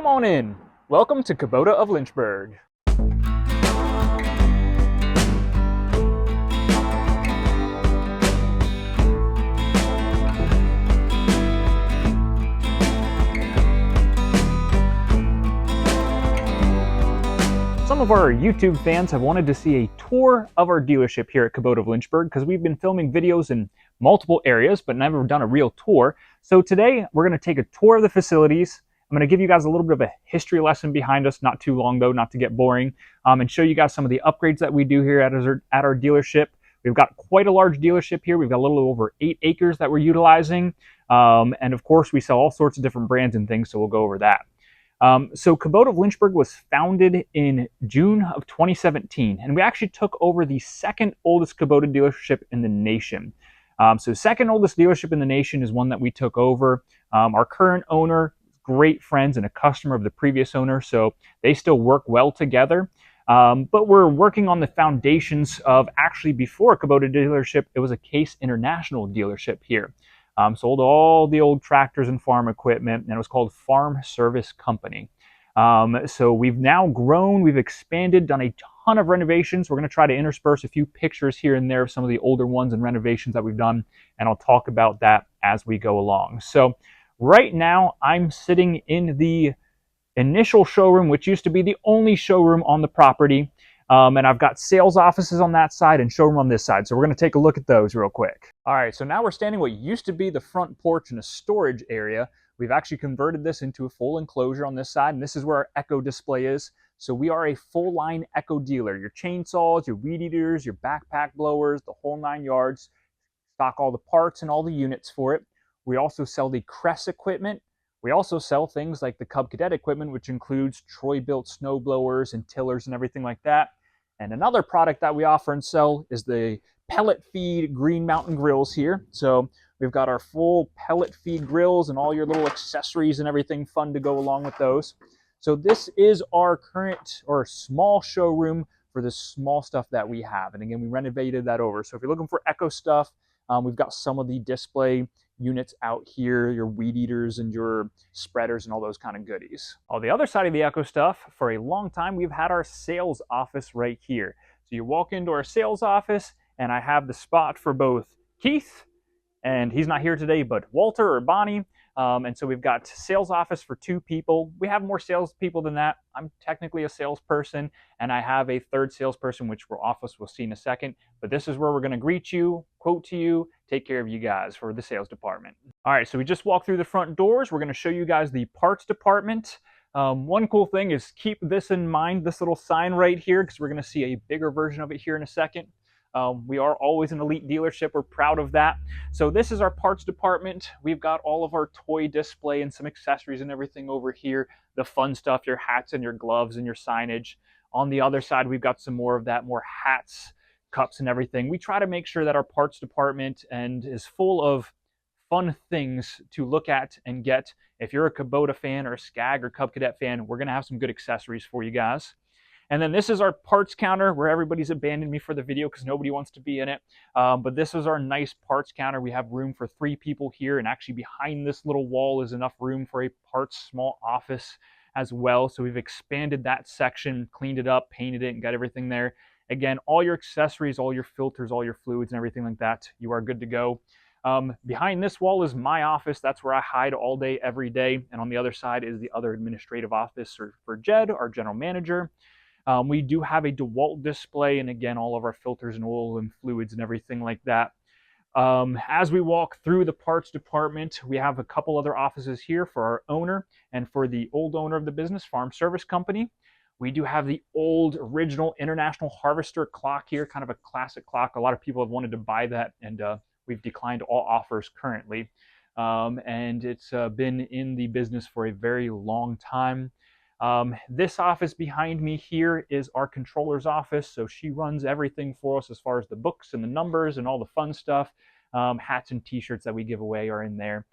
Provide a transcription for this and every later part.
Come on in. Welcome to Kubota of Lynchburg. Some of our YouTube fans have wanted to see a tour of our dealership here at Kubota of Lynchburg because we've been filming videos in multiple areas but never done a real tour. So today we're going to take a tour of the facilities. I'm going to give you guys a little bit of a history lesson behind us, not too long though, not to get boring, and show you guys some of the upgrades that we do here at our dealership. We've got quite a large dealership here. We've got a little over 8 acres that we're utilizing, and of course we sell all sorts of different brands and things, so we'll go over that. So Kubota of Lynchburg was founded in June of 2017, and we actually took over the second oldest Kubota dealership in the nation. So second oldest dealership in the nation is one that we took over. Our current owner, great friends and a customer of the previous owner, so they still work well together. But we're working on the foundations of actually before a Kubota dealership, it was a Case International dealership here. Sold all the old tractors and farm equipment, and it was called Farm Service Company. So we've now grown, we've expanded, done a ton of renovations. We're going to try to intersperse a few pictures here and there of some of the older ones and renovations that we've done, and I'll talk about that as we go along. So right now, I'm sitting in the initial showroom, which used to be the only showroom on the property. And I've got sales offices on that side and showroom on this side. So we're going to take a look at those real quick. All right, so now we're standing what used to be the front porch and a storage area. We've actually converted this into a full enclosure on this side, and this is where our Echo display is. So we are a full line Echo dealer. Your chainsaws, your weed eaters, your backpack blowers, the whole 9 yards. Stock all the parts and all the units for it. We also sell the Crest equipment. We also sell things like the Cub Cadet equipment, which includes Troy-built snow blowers and tillers and everything like that. And another product that we offer and sell is the pellet feed Green Mountain grills here. So we've got our full pellet feed grills and all your little accessories and everything fun to go along with those. So this is our current or small showroom for the small stuff that we have. And again, we renovated that over. So if you're looking for Echo stuff, we've got some of the display units out here, your weed eaters and your spreaders and all those kind of goodies. On the other side of the Echo stuff, for a long time, we've had our sales office right here. So you walk into our sales office and I have the spot for both Keith, and he's not here today, but Walter or Bonnie. And so we've got sales office for 2 people. We have more salespeople than that. I'm technically a salesperson, and I have a third salesperson, which we'll see in a second. But this is where we're going to greet you, quote to you, take care of you guys for the sales department. All right, so we just walked through the front doors. We're going to show you guys the parts department. One cool thing is keep this in mind, this little sign right here, because we're going to see a bigger version of it here in a second. We are always an elite dealership. We're proud of that. So this is our parts department. We've got all of our toy display and some accessories and everything over here. The fun stuff, your hats and your gloves and your signage. On the other side, we've got some more of that, more hats, cups and everything. We try to make sure that our parts department is full of fun things to look at and get. If you're a Kubota fan or a Skag or Cub Cadet fan, we're going to have some good accessories for you guys. And then this is our parts counter where everybody's abandoned me for the video because nobody wants to be in it. But this is our nice parts counter. We have room for 3 people here, and actually behind this little wall is enough room for a parts small office as well. So we've expanded that section, cleaned it up, painted it, and got everything there. Again, all your accessories, all your filters, all your fluids and everything like that, you are good to go. Behind this wall is my office. That's where I hide all day, every day. And on the other side is the other administrative office for Jed, our general manager. We do have a DeWalt display, and again, all of our filters and oil and fluids and everything like that. As we walk through the parts department, we have a couple other offices here for our owner and for the old owner of the business, Farm Service Company. We do have the old original International Harvester clock here, kind of a classic clock. A lot of people have wanted to buy that, and we've declined all offers currently. And it's been in the business for a very long time. This office behind me here is our controller's office. So she runs everything for us as far as the books and the numbers and all the fun stuff. Hats and t-shirts that we give away are in there.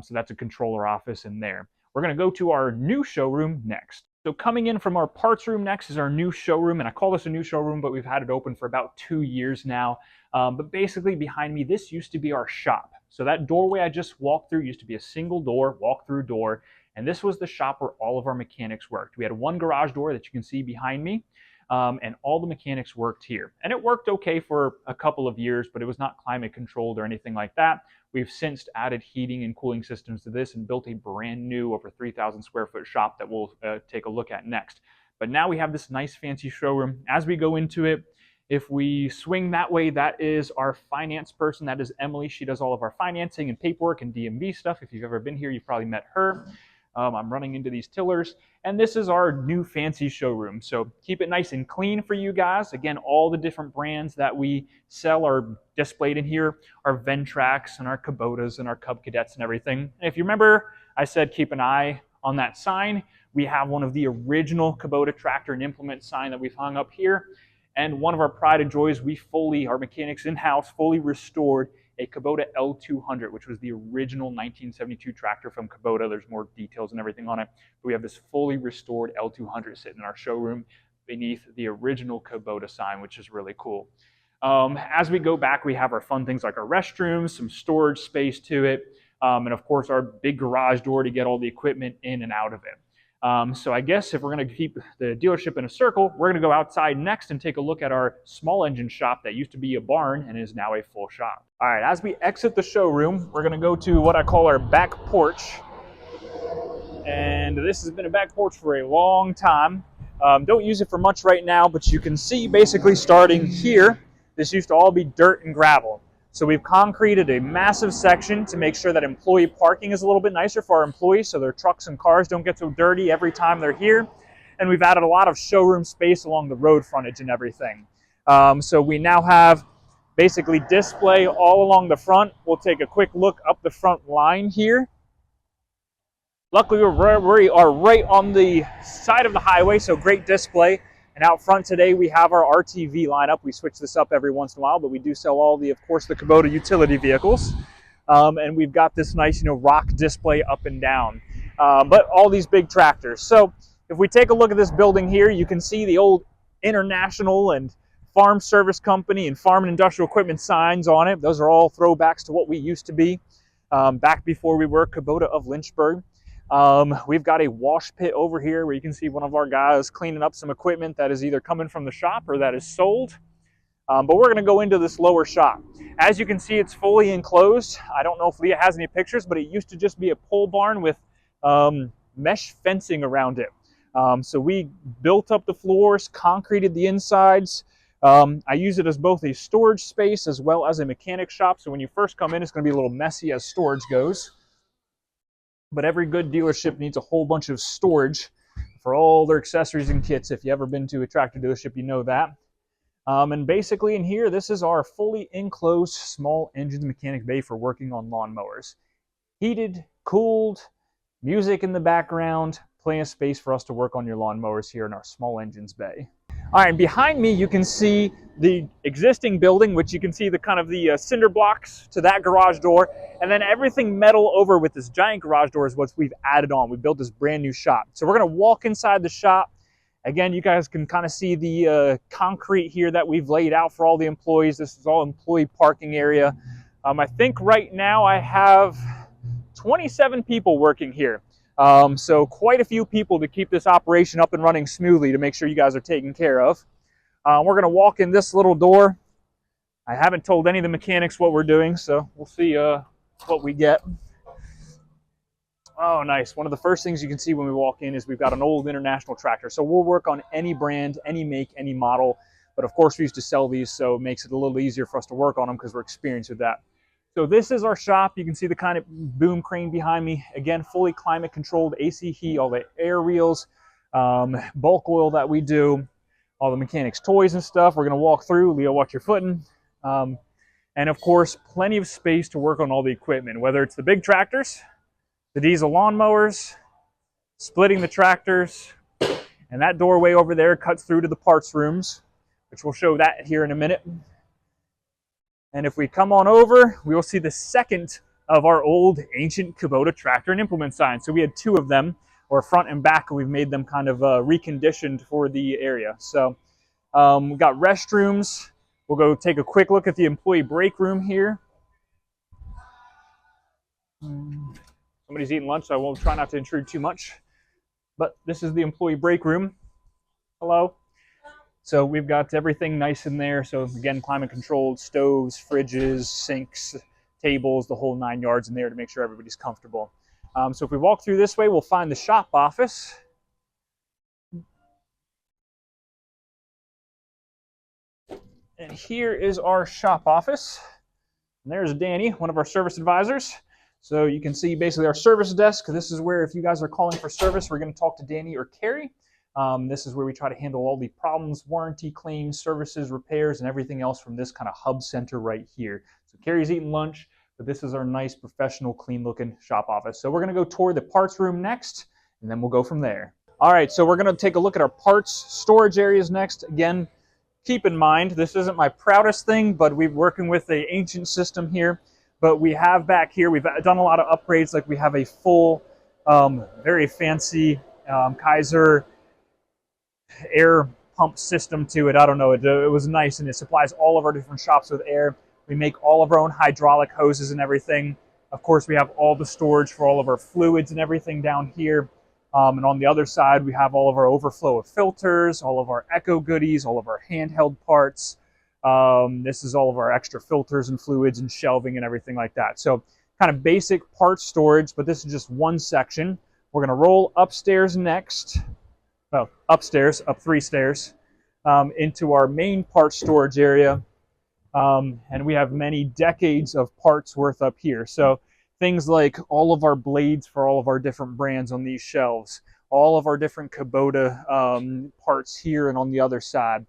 So that's a controller office in there. We're going to go to our new showroom next. So coming in from our parts room next is our new showroom. And I call this a new showroom, but we've had it open for about 2 years now. But basically behind me, this used to be our shop. So that doorway I just walked through used to be a single door, walk-through door. And this was the shop where all of our mechanics worked. We had one garage door that you can see behind me, and all the mechanics worked here. And it worked okay for a couple of years, but it was not climate controlled or anything like that. We've since added heating and cooling systems to this and built a brand new over 3,000 square foot shop that we'll take a look at next. But now we have this nice fancy showroom. As we go into it, if we swing that way, that is our finance person. That is Emily. She does all of our financing and paperwork and DMV stuff. If you've ever been here, you've probably met her. I'm running into these tillers. And this is our new fancy showroom. So keep it nice and clean for you guys. Again, all the different brands that we sell are displayed in here. Our Ventracs and our Kubotas and our Cub Cadets and everything. And if you remember, I said keep an eye on that sign. We have one of the original Kubota tractor and implement sign that we've hung up here. And one of our pride and joys, our mechanics in-house, fully restored a Kubota L200, which was the original 1972 tractor from Kubota. There's more details and everything on it. But we have this fully restored L200 sitting in our showroom beneath the original Kubota sign, which is really cool. As we go back, we have our fun things like our restrooms, some storage space to it, and of course our big garage door to get all the equipment in and out of it. So I guess if we're going to keep the dealership in a circle, we're going to go outside next and take a look at our small engine shop that used to be a barn and is now a full shop. All right, as we exit the showroom, we're going to go to what I call our back porch. And this has been a back porch for a long time. Don't use it for much right now, but you can see basically starting here, this used to all be dirt and gravel. So we've concreted a massive section to make sure that employee parking is a little bit nicer for our employees so their trucks and cars don't get so dirty every time they're here. And we've added a lot of showroom space along the road frontage and everything. So we now have basically display all along the front. We'll take a quick look up the front line here. Luckily, we are right on the side of the highway, so great display. And out front today, we have our RTV lineup. We switch this up every once in a while, but we do sell all the, of course, the Kubota utility vehicles. And we've got this nice, rock display up and down. But all these big tractors. So if we take a look at this building here, you can see the old International and Farm Service Company and Farm and Industrial Equipment signs on it. Those are all throwbacks to what we used to be back before we were Kubota of Lynchburg. We've got a wash pit over here where you can see one of our guys cleaning up some equipment that is either coming from the shop or that is sold. But we're going to go into this lower shop. As you can see, it's fully enclosed. I don't know if Leah has any pictures, but it used to just be a pole barn with mesh fencing around it. So we built up the floors, concreted the insides. I use it as both a storage space as well as a mechanic shop. So when you first come in, it's going to be a little messy as storage goes. But every good dealership needs a whole bunch of storage for all their accessories and kits. If you've ever been to a tractor dealership, you know that. And basically in here, this is our fully enclosed small engine mechanic bay for working on lawnmowers. Heated, cooled, music in the background, plenty of space for us to work on your lawnmowers here in our small engines bay. All right, and behind me, you can see the existing building, which you can see the kind of the cinder blocks to that garage door, and then everything metal over with this giant garage door is what we've added on. We built this brand new shop. So we're going to walk inside the shop. Again, you guys can kind of see the concrete here that we've laid out for all the employees. This is all employee parking area. I think right now I have 27 people working here. So quite a few people to keep this operation up and running smoothly to make sure you guys are taken care of. We're going to walk in this little door. I haven't told any of the mechanics what we're doing, so we'll see what we get. Oh, nice. One of the first things you can see when we walk in is we've got an old International tractor. So we'll work on any brand, any make, any model. But of course, we used to sell these, so it makes it a little easier for us to work on them because we're experienced with that. So this is our shop. You can see the kind of boom crane behind me. Again, fully climate controlled, AC heat, all the air wheels, bulk oil that we do, all the mechanics' toys and stuff. We're going to walk through. Leo, watch your footing. And of course, plenty of space to work on all the equipment, whether it's the big tractors, the diesel lawnmowers, splitting the tractors, and that doorway over there cuts through to the parts rooms, which we'll show that here in a minute. And if we come on over, we will see the second of our old ancient Kubota tractor and implement signs. So we had two of them, or front and back, and we've made them kind of reconditioned for the area. So we've got restrooms. We'll go take a quick look at the employee break room here. Somebody's eating lunch, so I won't try not to intrude too much. But this is the employee break room. Hello. So we've got everything nice in there. So again, climate controlled, stoves, fridges, sinks, tables, the whole 9 yards in there to make sure everybody's comfortable. So if we walk through this way, we'll find the shop office. And here is our shop office. And there's Danny, one of our service advisors. So you can see basically our service desk. This is where if you guys are calling for service, we're going to talk to Danny or Carrie. This is where we try to handle all the problems, warranty claims, services, repairs, and everything else from this kind of hub center right here. So Carrie's eating lunch, but this is our nice, professional, clean-looking shop office. So we're going to go tour the parts room next, and then we'll go from there. All right, so we're going to take a look at our parts storage areas next. Again, keep in mind, this isn't my proudest thing, but we're working with an ancient system here. But we have back here, we've done a lot of upgrades. Like we have a full, very fancy Kaiser air pump system to it. I don't know, it was nice, and it supplies all of our different shops with air. We make all of our own hydraulic hoses and everything. Of course, we have all the storage for all of our fluids and everything down here. And on the other side, we have all of our overflow of filters, all of our echo goodies, all of our handheld parts. This is all of our extra filters and fluids and shelving and everything like that. So kind of basic parts storage, but this is just one section. We're going to roll upstairs next. Well, upstairs, up 3 stairs, into our main parts storage area. And we have many decades of parts worth up here. So things like all of our blades for all of our different brands on these shelves, all of our different Kubota parts here and on the other side.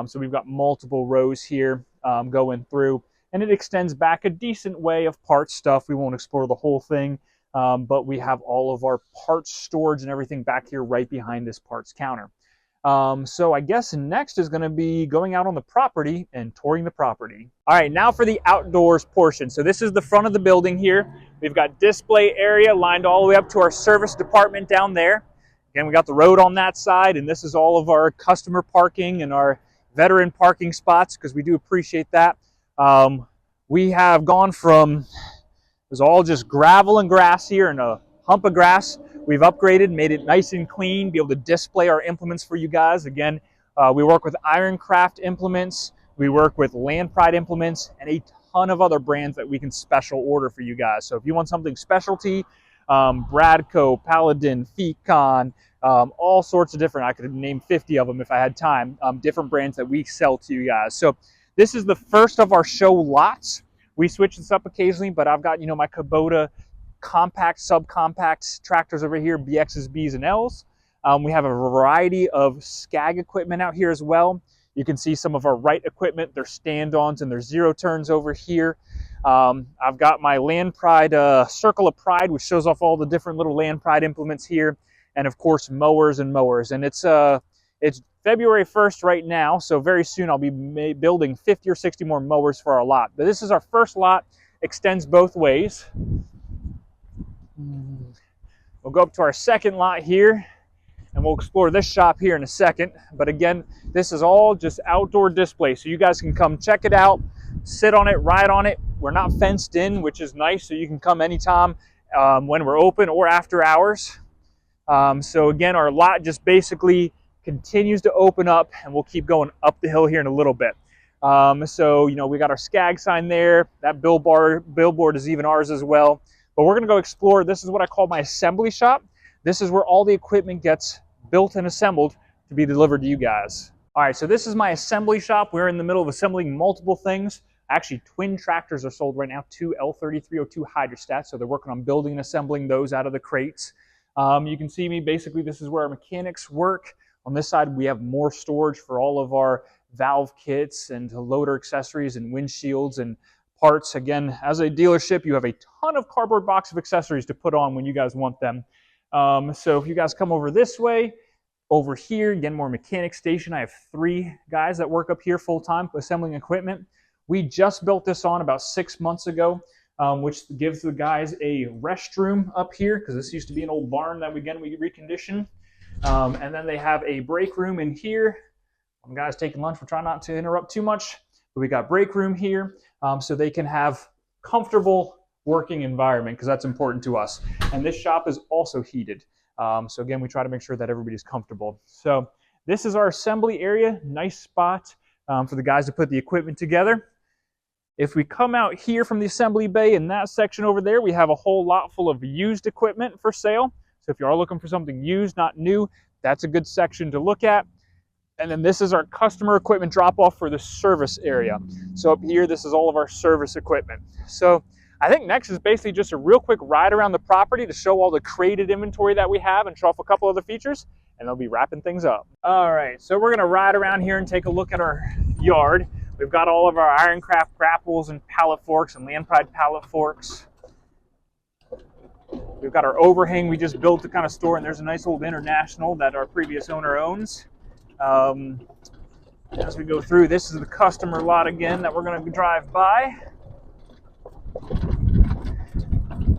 So we've got multiple rows here going through, and it extends back a decent way of parts stuff. We won't explore the whole thing. But we have all of our parts storage and everything back here right behind this parts counter. So I guess next is going to be going out on the property and touring the property. All right, now for the outdoors portion. So this is the front of the building here. We've got display area lined all the way up to our service department down there. Again, we got the road on that side, and this is all of our customer parking and our veteran parking spots, because we do appreciate that. We have gone from... It was all just gravel and grass here and a hump of grass. We've upgraded, made it nice and clean, be able to display our implements for you guys. Again, we work with Ironcraft implements, we work with Land Pride implements, and a ton of other brands that we can special order for you guys. So if you want something specialty, Bradco, Paladin, Fecon, all sorts of different, I could name 50 of them if I had time, different brands that we sell to you guys. So this is the first of our show lots. We switch this up occasionally, but I've got, my Kubota compact, subcompact tractors over here, BXs, Bs, and Ls. We have a variety of Skag equipment out here as well. You can see some of our Wright equipment, their stand-ons and their zero turns over here. I've got my Land Pride Circle of Pride, which shows off all the different little Land Pride implements here. And of course, mowers and mowers. And it's February 1st right now, so very soon I'll be building 50 or 60 more mowers for our lot. But this is our first lot, extends both ways. We'll go up to our second lot here, and we'll explore this shop here in a second. But again, this is all just outdoor display, so you guys can come check it out, sit on it, ride on it. We're not fenced in, which is nice, so you can come anytime when we're open or after hours. So again, our lot just basically continues to open up, and we'll keep going up the hill here in a little bit. So we got our Skag sign there. That billboard is even ours as well. But we're going to go explore. This is what I call my assembly shop. This is where all the equipment gets built and assembled to be delivered to you guys. All right, so this is my assembly shop. We're in the middle of assembling multiple things. Actually, twin tractors are sold right now, 2 L3302 hydrostats. So they're working on building and assembling those out of the crates. You can see me, basically this is where our mechanics work. On this side, we have more storage for all of our valve kits and loader accessories and windshields and parts. Again, as a dealership, you have a ton of cardboard box of accessories to put on when you guys want them. So if you guys come over this way, over here, again, more mechanic station. I have 3 guys that work up here full-time assembling equipment. We just built this on about 6 months ago, which gives the guys a restroom up here, because this used to be an old barn that we reconditioned. And then they have a break room in here. When guys taking lunch, we're trying not to interrupt too much, but we got break room here, so they can have comfortable working environment, because that's important to us. And this shop is also heated. So again, we try to make sure that everybody's comfortable. So this is our assembly area. Nice spot for the guys to put the equipment together. If we come out here from the assembly bay in that section over there, we have a whole lot full of used equipment for sale. So if you are looking for something used, not new, that's a good section to look at. And then this is our customer equipment drop-off for the service area. So up here, this is all of our service equipment. So I think next is basically just a real quick ride around the property to show all the crated inventory that we have and show off a couple other features, and they'll be wrapping things up. All right, so we're gonna ride around here and take a look at our yard. We've got all of our Ironcraft grapples and pallet forks and Land Pride pallet forks. We've got our overhang we just built to kind of store, and there's a nice old International that our previous owner owns. As we go through, this is the customer lot again that we're going to drive by.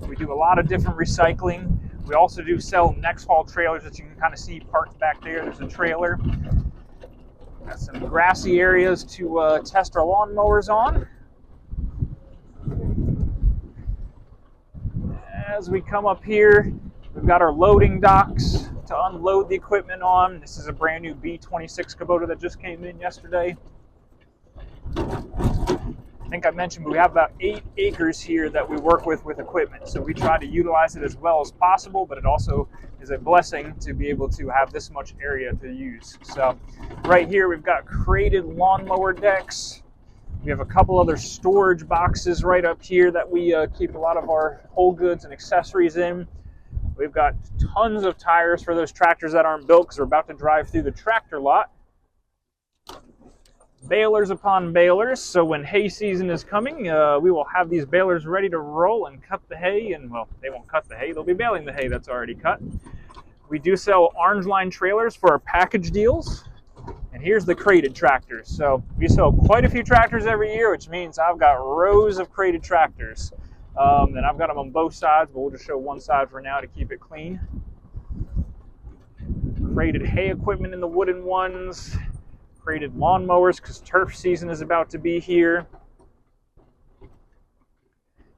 We do a lot of different recycling. We also do sell next haul trailers that you can kind of see parked back there. There's a trailer. Got some grassy areas to test our lawnmowers on. As we come up here, we've got our loading docks to unload the equipment on. This is a brand new B26 Kubota that just came in yesterday. I think I mentioned, but we have about 8 acres here that we work with equipment. So we try to utilize it as well as possible, but it also is a blessing to be able to have this much area to use. So right here, we've got crated lawnmower decks. We have a couple other storage boxes right up here that we keep a lot of our whole goods and accessories in. We've got tons of tires for those tractors that aren't built because we're about to drive through the tractor lot. Balers upon balers, so when hay season is coming, we will have these balers ready to roll and cut the hay, and well, they won't cut the hay, they'll be baling the hay that's already cut. We do sell orange line trailers for our package deals, and here's the crated tractors. So we sell quite a few tractors every year, which means I've got rows of crated tractors, and I've got them on both sides, but we'll just show one side for now to keep it clean. Crated hay equipment in the wooden ones. Crated lawnmowers because turf season is about to be here.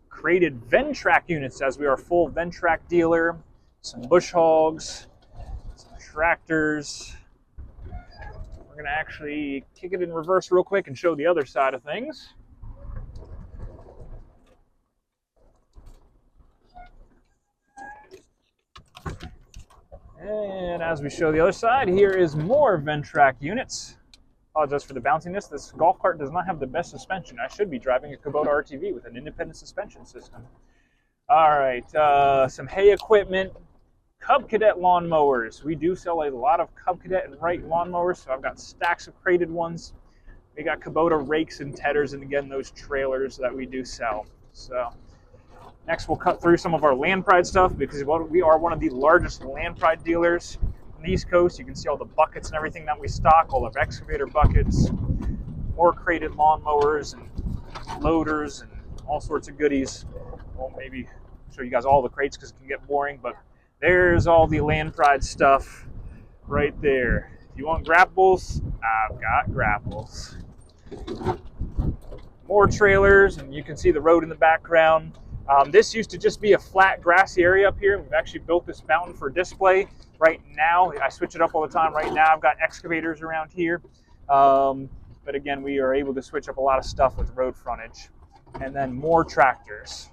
Crated Ventrac units as we are a full Ventrac dealer. Some bush hogs, some tractors. We're going to actually kick it in reverse real quick and show the other side of things. And as we show the other side, here is more Ventrac units. Apologize for the bounciness. This golf cart does not have the best suspension. I should be driving a Kubota RTV with an independent suspension system. All right, some hay equipment, Cub Cadet lawnmowers. We do sell a lot of Cub Cadet and Wright lawnmowers, so I've got stacks of crated ones. We got Kubota rakes and tedders, and again, those trailers that we do sell. So next, we'll cut through some of our Land Pride stuff because we are one of the largest Land Pride dealers on the East Coast. You can see all the buckets and everything that we stock, all of our excavator buckets, more crated lawnmowers and loaders and all sorts of goodies. Won't maybe show you guys all the crates because it can get boring, but there's all the Land Pride stuff right there. If you want grapples, I've got grapples. More trailers, and you can see the road in the background. This used to just be a flat grassy area up here. We've actually built this fountain for display. Right now, I switch it up all the time. Right now, I've got excavators around here. But again, we are able to switch up a lot of stuff with road frontage. And then more tractors.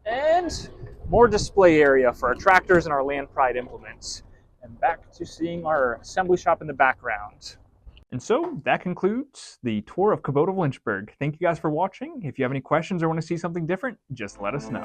And more display area for our tractors and our Land Pride implements. And back to seeing our assembly shop in the background. And so that concludes the tour of Kubota of Lynchburg. Thank you guys for watching. If you have any questions or want to see something different, just let us know.